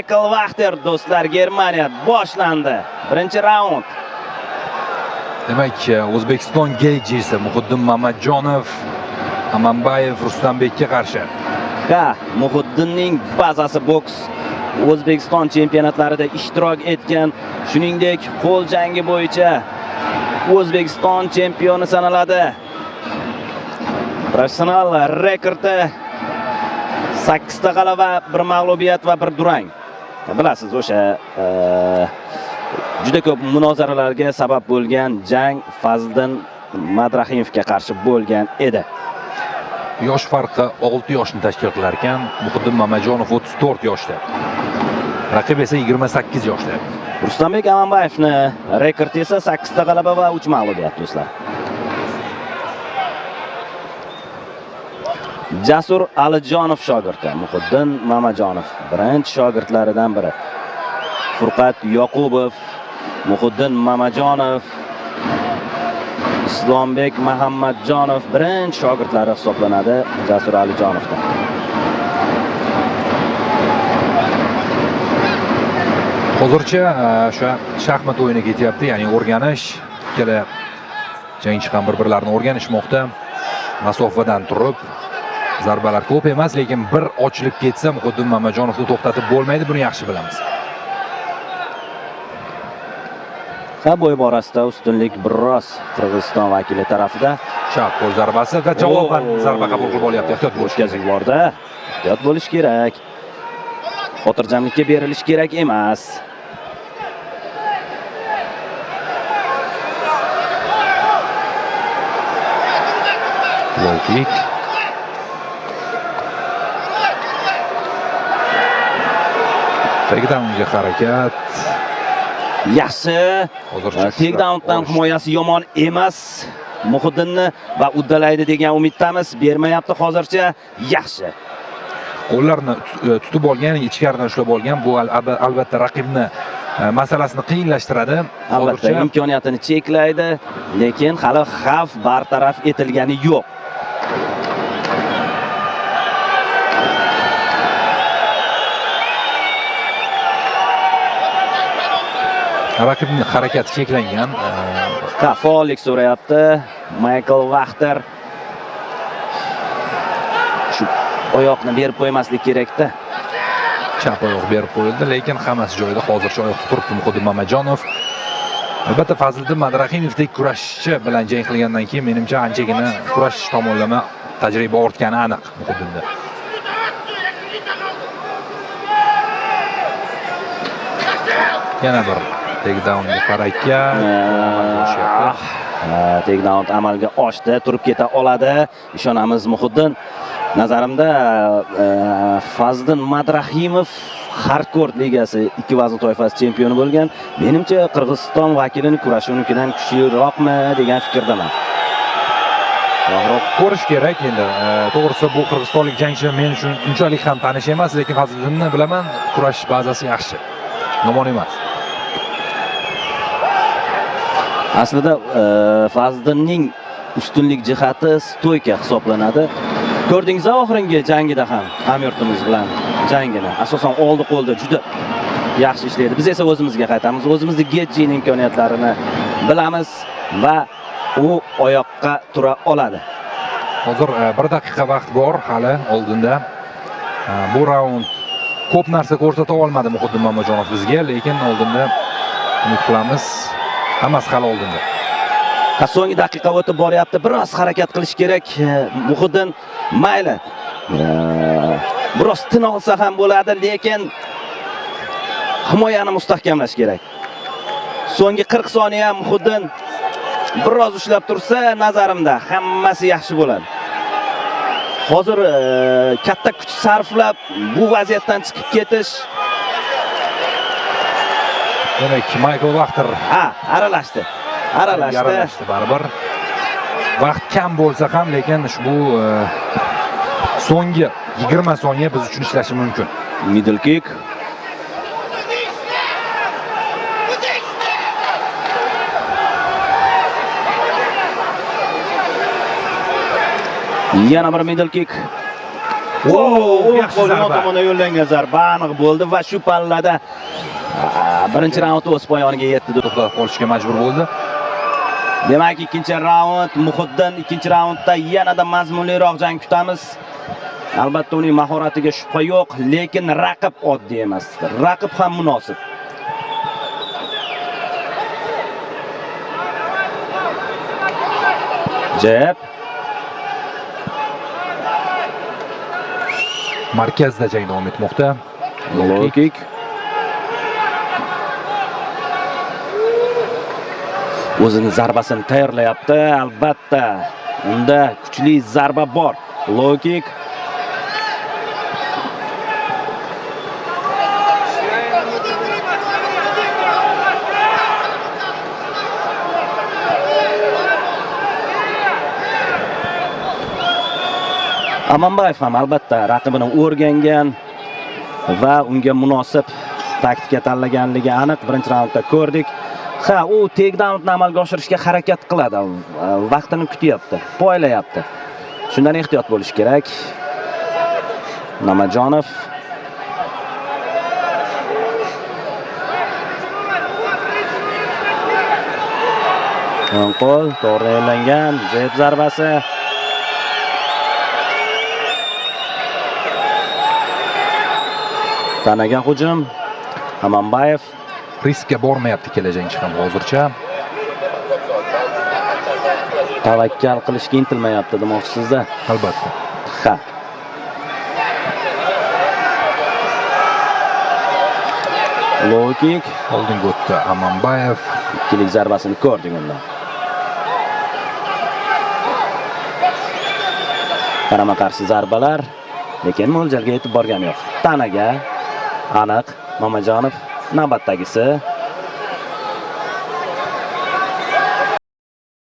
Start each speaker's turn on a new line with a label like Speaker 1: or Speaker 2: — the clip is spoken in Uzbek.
Speaker 1: Michael Wachter do'stlar, Germaniya boshlandi. Birinchi raund.
Speaker 2: Demak, O'zbekiston gejisi Muhiddin Mamatjonov Amanbayev Rustambekka qarshi.
Speaker 1: Ha, Muhiddinning bazasi boks O'zbekiston chempionatlarida ishtirok etgan, shuningdek, qo'l jangi bo'yicha O'zbekiston chempioni sanaladi. Professional rekordi 8 ta g'alaba, 1 mag'lubiyat va 1 durang. Bilasiz, o'sha juda ko'p munozaralarga sabab bo'lgan jang Fazliddin Madrahimovga qarshi bo'lgan edi.
Speaker 2: Yosh farqi 6 yoshni tashkil qilar ekan, Muhiddin Mamatjonov 34 yoshda. Raqib esa 28 yoshda.
Speaker 1: Rustambek Amanbayevni rekordi esa 8 ta g'alaba va 3 mag'lubiyat do'stlar. Jasur Alijonov shogirdi Muhiddin Mamatjonov birinchi shogirdlaridan biri. Furqat Yoqubov, Muhiddin Mamatjonov, Islombek Muhammadjonov birinchi shogirdlari hisoblanadi Jasur Alijonovdan.
Speaker 2: Hozircha o'sha shaxmat o'yini ketyapti, ya'ni o'rganish, ikkala jangchi ham bir-birlarini o'rganishmoqda. Masofadan turib, zarbalar ko'p emas, lekin bir ochilib ketsa Muhiddin Mamatjonovni to'xtatib bo'lmaydi, buni yaxshi bilamiz.
Speaker 1: Bo'y borasida ustunlik biroz Qirg'iziston vakili tarafida.
Speaker 2: Chap qo'l zarbasi va javoban zarba qabul qilib olyapti. Ehtiyot bo'lish kerak.
Speaker 1: Borda. Ehtiyot bo'lish kerak. Xotirjamlikka berilish kerak emas.
Speaker 2: Low kick. Takedownga harakat.
Speaker 1: Yaxshi. Takedowndan himoyasi yomon emas. Muhiddinni va uddalaydi degan umiddamiz. Bermayapti hozircha. Yaxshi.
Speaker 2: Qo'llarni tutib olgan, ichkaridan ushlab olgan, bu albatta raqibni masalasini qiyinlashtiradi.
Speaker 1: Albatta imkoniyatini cheklaydi, lekin hali xavf bartaraf etilgani yo'q.
Speaker 2: Raqibning harakati cheklangan.
Speaker 1: Faollik so'rayapti Michael Wachter. Shu oyoqni berib qo'ymaslik kerak-da.
Speaker 2: Chap oyoq berib qo'yildi, lekin hammasi joyida. Hozircha oyoqda turibdi Muhiddin Mamatjonov. Albatta Fazliddin Madrahimovdek kurashchi bilan jang qilgandan keyin menimcha anchagina kurash tomonlama tajriba ortgani aniq Muhiddinda. Yana bir takedownga harakat.
Speaker 1: Takedown amalga oshdi, turib keta oladi. Ishonamiz Muhiddin. Nazarimda Fazliddin Madrahimov Hardcore ligasi 2 vazn toifasi chempioni bo'lgan. Menimcha Qirg'iziston vakilini kurashi unikidan kuchliroqmi degan fikrdaman.
Speaker 2: Ko'rish kerak endi. To'g'risi bu qirg'izistonlik jangchi men uchun unchalik ham tanish emas, lekin Fazliddinni bilaman, kurash bazasi yaxshi. Yomon emas.
Speaker 1: Aslida Fazliddinning ustunlik jihati stoyka hisoblanadi. Ko'rdingiz oxirgi jangida ham hamyurtimiz bilan jangini asosan oldi qo'lda juda yaxshi ishlaydi. Biz esa o'zimizga qaytamiz. O'zimizning Gedjining imkoniyatlarini bilamiz va u oyoqqa tura oladi.
Speaker 2: Hozir 1 daqiqa vaqt bor hali oldinda. Bu raund ko'p narsa ko'rsata olmadi Muhiddin Mamatjonov bizga, lekin oldinda umid qilamiz. Hammasi hali oldinda.
Speaker 1: So'nggi daqiqa o'tib boryapti. Biroz harakat qilish kerak. Muhiddin mayli. Biroz tin olsa ham bo'ladi, lekin himoyani mustahkamlash kerak. So'nggi 40 soniya Muhiddin biroz ushlab tursa, nazarimda hammasi yaxshi bo'ladi. Hozir katta kuch sarflab bu vaziyatdan chiqib ketish.
Speaker 2: Demak, Michael Wachter
Speaker 1: aralashdi.
Speaker 2: Baribir. Vaqt kam bo'lsa ham, lekin ushbu so'nggi 20 soniya biz uchun ishlashi mumkin.
Speaker 1: Middle kick. Yana bir middle kick.
Speaker 2: yaxshi
Speaker 1: Qo'lga
Speaker 2: zarba.
Speaker 1: tomonidan yo'llangan zarba aniq bo'ldi va shu pallada birinchi raund o'z poyoniga yetdi.
Speaker 2: To'xtatib qolishga majbur bo'ldi.
Speaker 1: Demak, ikkinchi raund Muhiddin, ikkinchi raundda yanada mazmunliroq jang kutamiz. Albatta uning mahoratiga shubha yo'q, lekin raqib oddiy emas. Raqib ham munosib. Jeb
Speaker 2: Markazda jang davom etmoqda.
Speaker 1: low kick. O'zining zarbasini tayyorlayapti. Albatta, unda kuchli zarba bor. Low kick. Amanbayev ham albatta raqibini o'rgangan va unga munosib taktika tanlaganligi aniq. Birinchi raundda ko'rdik. U takedownni amalga oshirishga harakat qiladi. Vaqtini kutyapti, poylayapti. Shundan ehtiyot bo'lish kerak. Namajonov o'ng qo'l to'g'ri yo'llangan jeb zarbasi. Tanaga hujum. Amanbayev
Speaker 2: Riskka bormayapti kelajagchi ham hozircha.
Speaker 1: Tavakkal qilishga intilmayapti demoqchisizda.
Speaker 2: Albatta.
Speaker 1: Ha. Low kick.
Speaker 2: Oldinga o'tdi Amanbayev.
Speaker 1: Ikkilik zarbasini ko'rdik undan. Qarama-qarshi zarbalar, lekin mo'ljalga yetib borgani yo'q. Tanaga aniq Mamajonov navbatdagisi